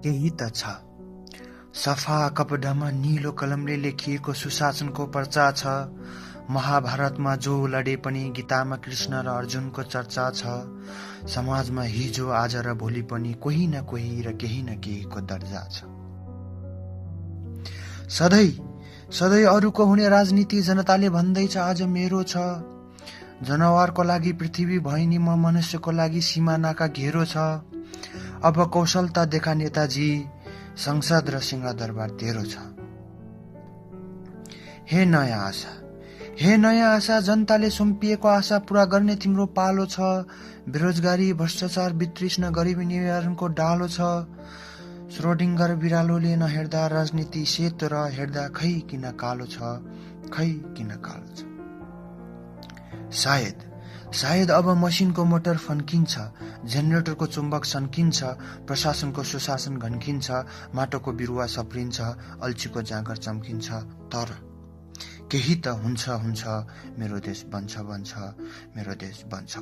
केही त छ। सफा कपडामा नीलो कलमले लेखिएको सुशासनको पर्चा छ। महाभारतमा जो लडे पनि गीतामा कृष्ण र अर्जुनको चर्चा छ। समाजमा हिजो आज र भोलि पनि कोही न कोही र केही न केहीको दर्जा छ। सधैँ अरूको हुने राजनीति जनताले भन्दैछ आज मेरो छ। जनावरको लागि पृथ्वी भएनी म मनुष्यको लागि सिमानाका घेरो छ। अब कौशलता देखा नेताजी, संसद र सिंहदरबार तेरो छ। हे नयाँ आशा जनताले सुम्पिएको आशा पूरा गर्ने तिम्रो पालो छ। बेरोजगारी, भ्रष्टाचार, वितृष्ण, गरिबी निवारणको डालो छ। श्रोडिङ्गर बिरालोले नहेर्दा राजनीति सेतो र हेर्दा खै किन कालो छ। सायद अब मसिनको मोटर फन्किन्छ, जेनेरेटरको चुम्बक सन्किन्छ, प्रशासनको सुशासन घन्किन्छ, माटोको बिरुवा सप्रिन्छ, अल्छीको जाँगर चम्किन्छ। तर केही त हुन्छ, मेरो देश बन्छ, मेरो देश बन्छ।